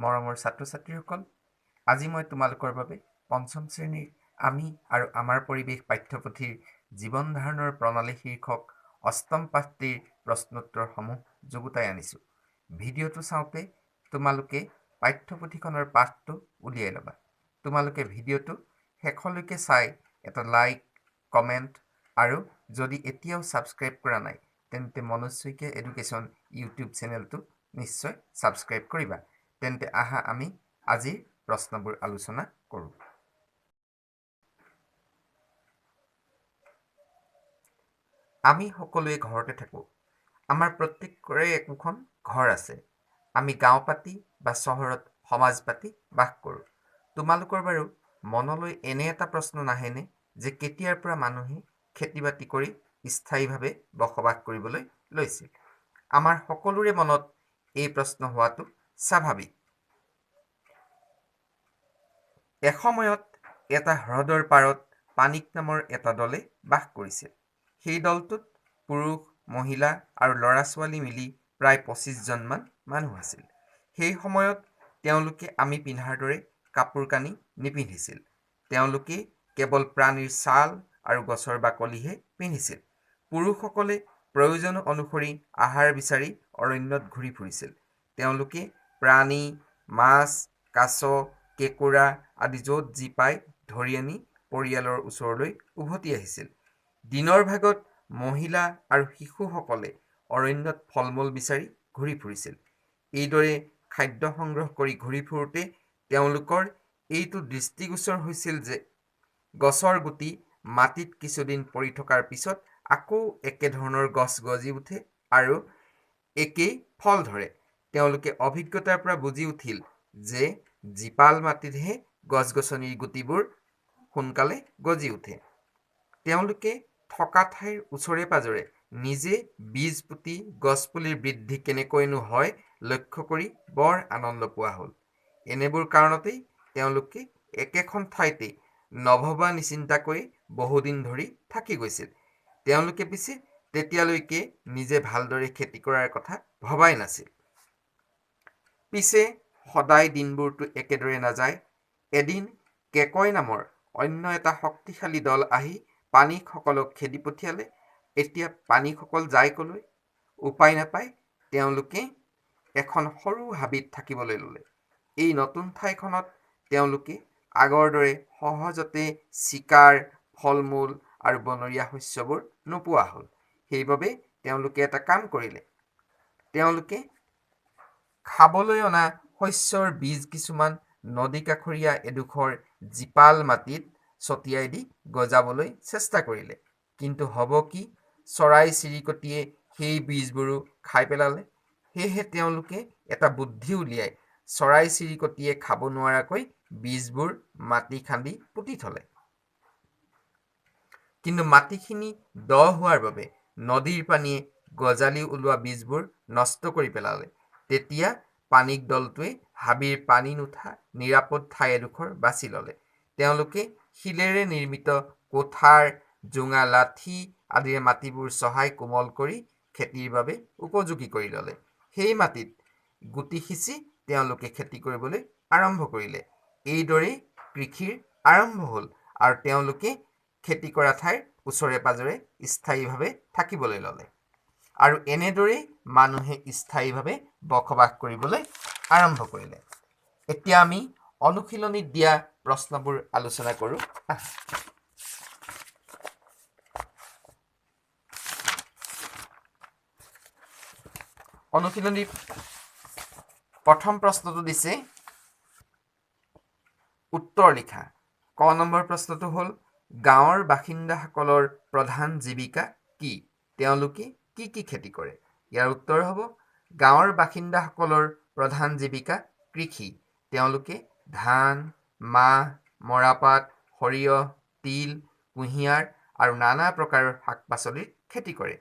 মৰমৰ ছাত্ৰ-ছাত্ৰীসকল, আজি মই তোমালোকৰ বাবে পঞ্চম শ্ৰেণীৰ আমি আৰু আমাৰ পৰিৱেশ পাঠ্যপুথিৰ জীৱন ধাৰণৰ প্ৰণালী শীৰ্ষক অষ্টম পাঠটিৰ প্ৰশ্নোত্তৰসমূহ যুগুতাই আনিছোঁ। ভিডিঅ'টো চাওঁতে তোমালোকে পাঠ্যপুথিখনৰ পাঠটো উলিয়াই ল'বা। তোমালোকে ভিডিঅ'টো শেষলৈকে চাই এটা লাইক, কমেণ্ট আৰু যদি এতিয়াও ছাবস্ক্ৰাইব কৰা নাই তেন্তে মনোজ শইকীয়া এডুকেশ্যন ইউটিউব চেনেলটো নিশ্চয় ছাবস্ক্ৰাইব কৰিবা। তেন্তে আহা আমি আজিৰ প্ৰশ্নবোৰ আলোচনা কৰোঁ। আমি সকলোৱে ঘৰতে থাকোঁ। আমাৰ প্ৰত্যেকৰে একোখন ঘৰ আছে। আমি গাঁও পাতি বা চহৰত সমাজ পাতি বাস কৰোঁ। তোমালোকৰ বাৰু মনলৈ এনে এটা প্ৰশ্ন নাহেনে যে কেতিয়াৰ পৰা মানুহে খেতি বাতি কৰি স্থায়ীভাৱে বসবাস কৰিবলৈ লৈছিল? আমাৰ সকলোৰে মনত এই প্ৰশ্ন হোৱাটো স্বাভাৱিক। এসময়ত এটা হ্ৰদৰ পাৰত পানীক নামৰ এটা দলে বাস কৰিছিল। সেই দলটোত পুৰুষ, মহিলা আৰু ল'ৰা-ছোৱালী মিলি প্ৰায় ২৫জনমান মানুহ আছিল। সেই সময়ত তেওঁলোকে আমি পিন্ধাৰ দৰে কাপোৰ-কানি নিপিন্ধিছিল। তেওঁলোকে কেৱল প্ৰাণীৰ ছাল আৰু গছৰ বাকলিহে পিন্ধিছিল। পুৰুষসকলে প্ৰয়োজন অনুসৰি আহাৰ বিচাৰি অৰণ্যত ঘূৰি ফুৰিছিল। তেওঁলোকে প্ৰাণী, মাছ, কাছ, কেঁকোৰা আদি য'ত যি পায় ধৰি আনি পৰিয়ালৰ ওচৰলৈ উভতি আহিছিল। দিনৰ ভাগত মহিলা আৰু শিশুসকলে অৰণ্যত ফল-মূল বিচাৰি ঘূৰি ফুৰিছিল। এইদৰে খাদ্য সংগ্ৰহ কৰি ঘূৰি ফুৰোঁতে তেওঁলোকৰ এইটো দৃষ্টিগোচৰ হৈছিল যে গছৰ গুটি মাটিত কিছুদিন পৰি থকাৰ পিছত আকৌ একেধৰণৰ গছ গজি উঠে আৰু একেই ফল ধৰে। তেওঁলোকে অভিজ্ঞতাৰ পৰা বুজি উঠিল যে জীপাল মাটিতহে গছ-গছনিৰ গুটিবোৰ সোনকালে গজি উঠে। তেওঁলোকে থকা ঠাইৰ ওচৰে-পাজৰে নিজে বীজ পুতি গছপুলিৰ বৃদ্ধি কেনেকৈনো হয় লক্ষ্য কৰি বৰ আনন্দ পোৱা হ'ল। এনেবোৰ কাৰণতেই তেওঁলোকে একেখন ঠাইতে নভবা নিচিন্তাকৈ বহুদিন ধৰি থাকি গৈছিল। তেওঁলোকে পিছে তেতিয়ালৈকে নিজে ভালদৰে খেতি কৰাৰ কথা ভবাই নাছিল। পিছে সদায় দিনবোৰতো একেদৰে নাযায়। এদিন কেকয় নামৰ অন্য এটা শক্তিশালী দল আহি পানীকসকলক খেদি পঠিয়ালে। এতিয়া পানীকসকল যায় কলৈ? উপায় নাপাই তেওঁলোকে এখন সৰু হাবিত থাকিবলৈ ল'লে। এই নতুন ঠাইখনত তেওঁলোকে আগৰ দৰে সহজতে চিকাৰ, ফল-মূল আৰু বনৰীয়া শস্যবোৰ নোপোৱা হ'ল। সেইবাবে তেওঁলোকে এটা কাম কৰিলে। তেওঁলোকে খাবলৈ অনা শস্যৰ বীজ কিছুমান নদীকাষৰীয়া এডোখৰ জীপাল মাটিত ছটিয়াই দি গজাবলৈ চেষ্টা কৰিলে। কিন্তু হ'ব কি? চৰাই-চিৰিকটিয়ে সেই বীজবোৰো খাই পেলালে। সেয়েহে তেওঁলোকে এটা বুদ্ধি উলিয়াই চৰাই-চিৰিকটিয়ে খাব নোৱাৰাকৈ বীজবোৰ মাটি খান্দি পুতি থ'লে। কিন্তু মাটিখিনি দ হোৱাৰ বাবে নদীৰ পানীয়ে গজালি ওলোৱা বীজবোৰ নষ্ট কৰি পেলালে। তেতিয়া পানীক দলটোৱে হাবিৰ পানী নুঠা নিৰাপদ ঠাই এডোখৰ বাছি ল'লে। তেওঁলোকে শিলেৰে নিৰ্মিত কোঠাৰ, জোঙা লাঠি আদিৰে মাটিবোৰ চহাই কোমল কৰি খেতিৰ বাবে উপযোগী কৰি ল'লে। সেই মাটিত গুটি সিঁচি তেওঁলোকে খেতি কৰিবলৈ আৰম্ভ কৰিলে। এইদৰেই কৃষিৰ আৰম্ভ হ'ল আৰু তেওঁলোকে খেতি কৰা ঠাইৰ ওচৰে-পাজৰে স্থায়ীভাৱে থাকিবলৈ ল'লে। আৰু এনেদৰেই মানুহে স্থায়ীভাৱে বসবাস কৰিবলৈ আৰম্ভ কৰিলে। এতিয়া আমি অনুশীলনীত দিয়া প্ৰশ্নবোৰ আলোচনা কৰোঁ। অনুশীলনীৰ প্ৰথম প্ৰশ্নটো দিছে উত্তৰ লিখা। ক নম্বৰ প্ৰশ্নটো হ'ল গাঁৱৰ বাসিন্দাসকলৰ প্ৰধান জীৱিকা কি? তেওঁলোকে কি কি খেতি কৰে? ইয়াৰ উত্তৰ হ'ব গাঁৱৰ বাসিন্দাসকলৰ প্ৰধান জীৱিকা কৃষি। তেওঁলোকে ধান, মাহ, মৰাপাট, সৰিয়হ, তিল, কুঁহিয়াৰ আৰু নানা প্ৰকাৰৰ শাক-পাচলিৰ খেতি কৰে।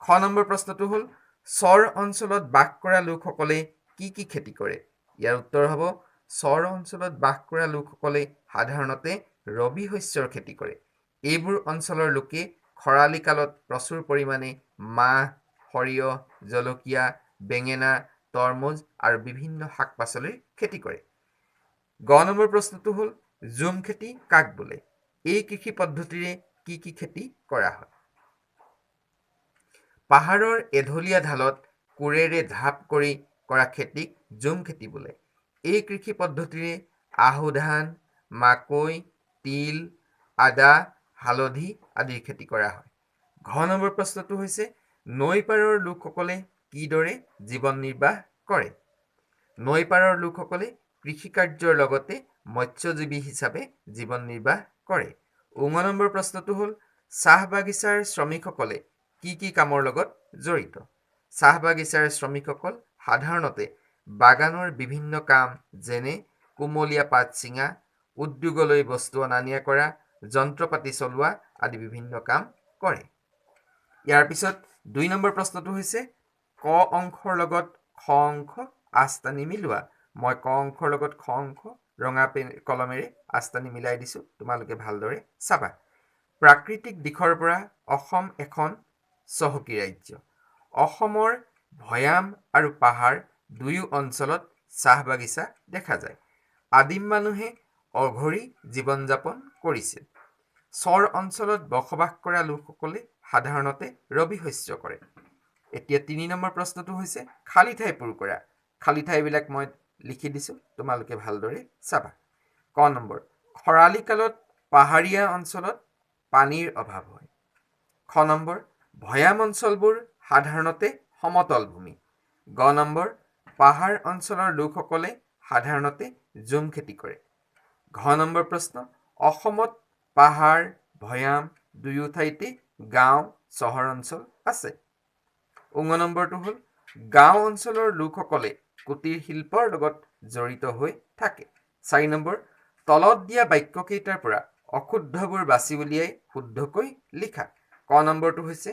খ নম্বৰ প্ৰশ্নটো হ'ল চৰ অঞ্চলত বাস কৰা লোকসকলে কি কি খেতি কৰে? ইয়াৰ উত্তৰ হ'ব চৰ অঞ্চলত বাস কৰা লোকসকলে সাধাৰণতে ৰবি শস্যৰ খেতি কৰে। এইবোৰ অঞ্চলৰ লোকে খৰালি কালত প্ৰচুৰ পৰিমাণে মাহ, সৰিয়হ, জলকীয়া, বেঙেনা, তৰমুজ আৰু বিভিন্ন শাক পাচলিৰ খেতি কৰে। গ নম্বৰ প্ৰশ্নটো হ'ল ঝুম খেতি কাক বোলে? এই কৃষি পদ্ধতিৰে কি কি খেতি কৰা হয়? পাহাৰৰ এঢলীয়া ঢালত কোৰেৰে ঢাপ কৰি কৰা খেতিক ঝুম খেতি বোলে। এই কৃষি পদ্ধতিৰে আহু ধান, মাকৈ, তিল, আদা, হালধি আদিৰ খেতি কৰা হয়। ঘ নম্বৰ প্ৰশ্নটো হৈছে নৈ পাৰৰ লোকসকলে কিদৰে জীৱন নিৰ্বাহ কৰে? নৈ পাৰৰ লোকসকলে কৃষিকাৰ্যৰ লগতে মৎস্যজীৱী হিচাপে জীৱন নিৰ্বাহ কৰে। ঙ নম্বৰ প্ৰশ্নটো হ'ল চাহ বাগিচাৰ শ্ৰমিকসকলে কি কি কামৰ লগত জড়িত? চাহ বাগিচাৰ শ্ৰমিকসকল সাধাৰণতে বাগানৰ বিভিন্ন কাম যেনে কুমলীয়া পাত ছিঙা, উদ্যোগলৈ বস্তু অনা নিয়া কৰা, যন্ত্ৰপাতি চলোৱা আদি বিভিন্ন কাম কৰে। ইয়াৰ পিছত ২ নম্বৰ প্ৰশ্নটো হৈছে ক অংশৰ লগত খ অংশ আঁচটানি মিলোৱা। মই ক অংশৰ লগত খ অংশ ৰঙা কলমেৰে আঁচটানি মিলাই দিছোঁ, তোমালোকে ভালদৰে চাবা। প্ৰাকৃতিক দিশৰ পৰা অসম এখন চহকী ৰাজ্য। অসমৰ ভৈয়াম আৰু পাহাৰ দুয়ো অঞ্চলত চাহ বাগিচা দেখা যায়। আদিম মানুহে অঘৰী জীৱন যাপন কৰিছিল। চৰ অঞ্চলত বসবাস কৰা লোকসকলে সাধাৰণতে ৰবি শস্য কৰে। এতিয়া ৩ নম্বৰ প্ৰশ্নটো হৈছে খালী ঠাই পূৰ কৰা। খালী ঠাইবিলাক মই লিখি দিছোঁ, তোমালোকে ভালদৰে চাবা। ক নম্বৰ খৰালি কালত পাহাৰীয়া অঞ্চলত পানীৰ অভাৱ হয়। খ নম্বৰ ভৈয়াম অঞ্চলবোৰ সাধাৰণতে সমতল ভূমি। গ নম্বৰ পাহাৰ অঞ্চলৰ লোকসকলে সাধাৰণতে ঝুম খেতি কৰে। ঘ নম্বৰ প্ৰশ্ন অসমত পাহাৰ ভৈয়াম দুয়ো ঠাইতে গাঁও চহৰ অঞ্চল আছে। ঙ নম্বৰটো হ'ল গাঁও অঞ্চলৰ লোকসকলে কুটিৰ শিল্পৰ লগত জড়িত হৈ থাকে। ৪ নম্বৰ তলত দিয়া বাক্যকেইটাৰ পৰা অশুদ্ধবোৰ বাছি উলিয়াই শুদ্ধকৈ লিখা। ক নম্বৰটো হৈছে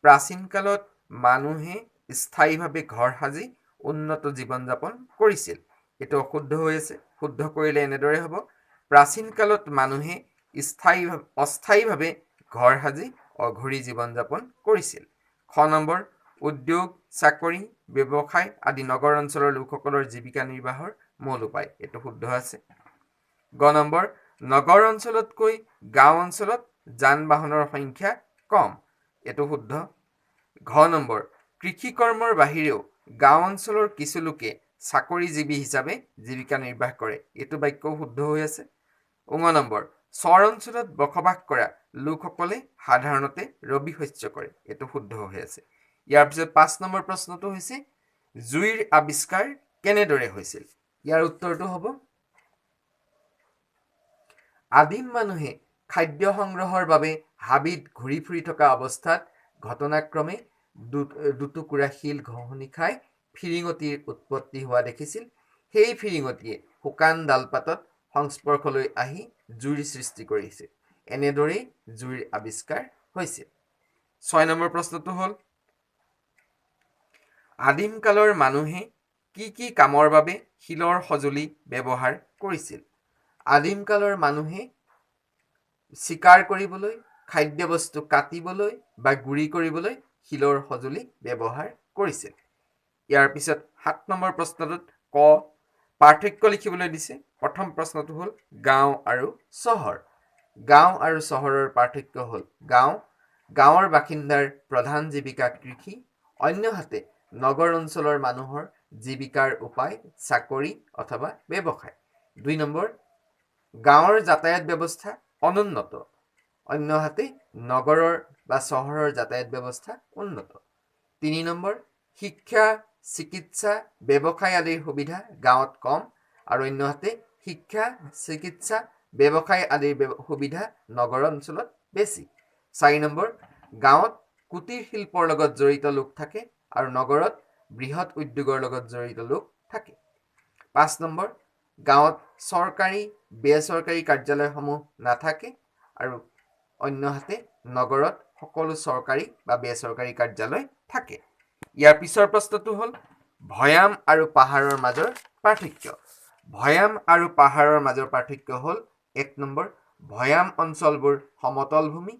প্ৰাচীন কালত মানুহে স্থায়ীভাৱে ঘৰ সাজি উন্নত জীৱন যাপন কৰিছিল। এইটো অশুদ্ধ হৈ আছে, শুদ্ধ কৰিলে এনেদৰে হ'ব প্ৰাচীন কালত মানুহে অস্থায়ীভাৱে ঘৰ সাজি অঘৰী জীৱন যাপন কৰিছিল। খ নম্বৰ উদ্যোগ, চাকৰি, ব্যৱসায় আদি নগৰ অঞ্চলৰ লোকসকলৰ জীৱিকা নিৰ্বাহৰ মূল উপায়। এইটো শুদ্ধ আছে। গ নম্বৰ নগৰ অঞ্চলতকৈ গাঁও অঞ্চলত যান বাহনৰ সংখ্যা কম। এইটো শুদ্ধ। ঘ নম্বৰ কৃষি কৰ্মৰ বাহিৰেও গাঁও অঞ্চলৰ কিছু লোকে চাকৰিজীৱী হিচাপে জীৱিকা নিৰ্বাহ কৰে। এইটো বাক্যও শুদ্ধ হৈ আছে। ঙ নম্বৰ চৰ অঞ্চলত বসবাস কৰা লোকসকলে সাধাৰণতে ৰবি শস্য কৰে। এইটো শুদ্ধ হৈ আছে। ইয়াৰ পিছত ৫ নম্বৰ প্ৰশ্নটো হৈছে জুইৰ আৱিষ্কাৰ কেনেদৰে হৈছিল? ইয়াৰ উত্তৰটো হ'ব আদিম মানুহে খাদ্য সংগ্ৰহৰ বাবে হাবিত ঘূৰি ফুৰি থকা অৱস্থাত ঘটনাক্ৰমে দুটুকুৰা শিল ঘঁহনি খাই ফিৰিঙতিৰ উৎপত্তি হোৱা দেখিছিল। সেই ফিৰিঙতিয়ে শুকান ডালপাতত সংস্পৰ্শলৈ আহি জুইৰ সৃষ্টি কৰিছিল। এনেদৰেই জুইৰ আৱিষ্কাৰ হৈছিল। ৬ নম্বৰ প্ৰশ্নটো হ'ল আদিম কালৰ মানুহে কি কি কামৰ বাবে শিলৰ সঁজুলি ব্যৱহাৰ কৰিছিল? আদিম কালৰ মানুহে চিকাৰ কৰিবলৈ, খাদ্যবস্তু কাটিবলৈ বা গুৰি কৰিবলৈ শিলৰ সঁজুলি ব্যৱহাৰ কৰিছিল। ইয়াৰ পিছত ৭ নম্বৰ প্ৰশ্নটোত ক পাৰ্থক্য লিখিবলৈ দিছে। প্ৰথম প্ৰশ্নটো হ'ল গাঁও আৰু চহৰ। গাঁও আৰু চহৰৰ পাৰ্থক্য হ'ল গাঁৱৰ বাসিন্দাৰ প্ৰধান জীৱিকা কৃষি, অন্যহাতে নগৰ অঞ্চলৰ মানুহৰ জীৱিকাৰ উপায় চাকৰি অথবা ব্যৱসায়। ২ নম্বৰ গাঁৱৰ যাতায়াত ব্যৱস্থা অনুন্নত, অন্যহাতে নগৰৰ বা চহৰৰ যাতায়াত ব্যৱস্থা উন্নত। ৩ নম্বৰ শিক্ষা, চিকিৎসা, ব্যৱসায় আদিৰ সুবিধা গাঁৱত কম আৰু অন্যহাতে শিক্ষা, চিকিৎসা, ব্যৱসায় আদিৰ সুবিধা নগৰ অঞ্চলত বেছি। ৪ নম্বৰ গাঁৱত কুটিৰ শিল্পৰ লগত জড়িত লোক থাকে আৰু নগৰত বৃহৎ উদ্যোগৰ লগত জড়িত লোক থাকে। ৫ নম্বৰ গাঁৱত চৰকাৰী বেচৰকাৰী কাৰ্যালয়সমূহ নাথাকে আৰু অন্যহাতে নগৰত সকলো চৰকাৰী বা বেচৰকাৰী কাৰ্যালয় থাকে। ইয়াৰ পিছৰ প্ৰশ্নটো হ'ল ভৈয়াম আৰু পাহাৰৰ মাজৰ পাৰ্থক্য। ভৈয়াম আৰু পাহাৰৰ মাজৰ পাৰ্থক্য হ'ল ১ নম্বৰ ভৈয়াম অঞ্চলবোৰ সমতল ভূমি,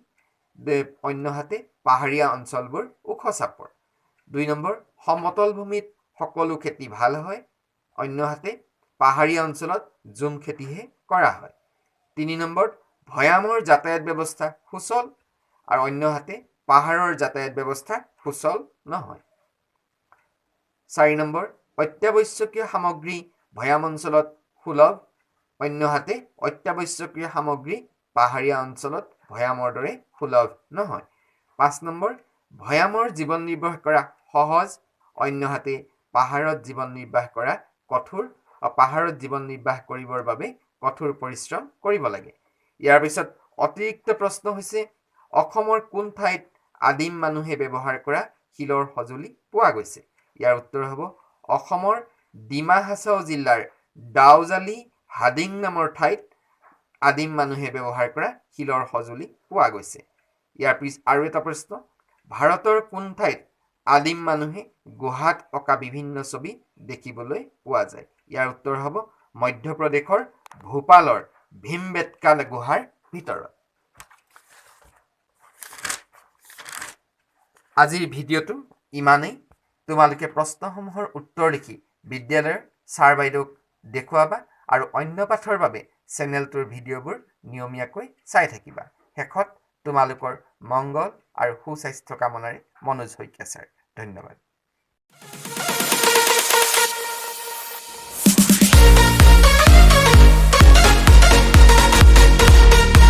অন্যহাতে পাহাৰীয়া অঞ্চলবোৰ ওখ চাপৰ। ২ নম্বৰ সমতল ভূমিত সকলো খেতি ভাল হয়, অন্যহাতে পাহাৰীয়া অঞ্চলত জুম খেতিহে কৰা হয়। 3 নম্বৰ, ভৈয়ামৰ যাতায়াত ব্যৱস্থা সুচল আৰু অন্যহাতে পাহাৰৰ যাতায়াত ব্যৱস্থা সুচল নহয়। 4 নম্বৰ, অত্যাৱশ্যকীয় সামগ্ৰী ভৈয়াম অঞ্চলত সুলভ, অন্যহাতে অত্যাৱশ্যকীয় সামগ্ৰী পাহাৰীয়া অঞ্চলত ভৈয়ামৰ দৰে সুলভ নহয়। 5 নম্বৰ, ভৈয়ামৰ জীৱন নিৰ্বাহ কৰা সহজ, অন্যহাতে পাহাৰত জীৱন নিৰ্বাহ কৰা কঠোৰ, পাহাৰত জীৱন নিৰ্বাহ কৰিবৰ বাবে কঠোৰ পৰিশ্ৰম কৰিব লাগে। ইয়াৰ পিছত অতিৰিক্ত প্ৰশ্ন হৈছে, অসমৰ কোন ঠাইত আদিম মানুহে ব্যৱহাৰ কৰা শিলৰ সঁজুলি পোৱা গৈছে? ইয়াৰ উত্তৰ হ'ব অসমৰ ডিমা হাছাও জিলাৰ দাউজালি হাডিং নামৰ ঠাইত আদিম মানুহে ব্যৱহাৰ কৰা শিলৰ সঁজুলি পোৱা গৈছে। ইয়াৰ আৰু এটা প্ৰশ্ন, ভাৰতৰ কোন ঠাইত আদিম মানুহে গুহাত অঁকা বিভিন্ন ছবি দেখিবলৈ পোৱা যায়? ইয়াৰ উত্তৰ হ'ব মধ্যপ্ৰদেশৰ ভূপালৰ ভীমবেটকা গুহাৰ ভিতৰত। আজিৰ ভিডিঅ'টো ইমানেই। তোমালোকে প্ৰশ্নসমূহৰ উত্তৰ লিখি বিদ্যালয়ৰ ছাৰ বাইদেউক দেখুৱাবা আৰু অন্য পাঠৰ বাবে চেনেলটোৰ ভিডিঅ'বোৰ নিয়মীয়াকৈ চাই থাকিবা। শেষত তোমালোকৰ মংগল আৰু সুস্বাস্থ্য কামনাৰে মনোজ শইকীয়া ছাৰ। ধন্যবাদ।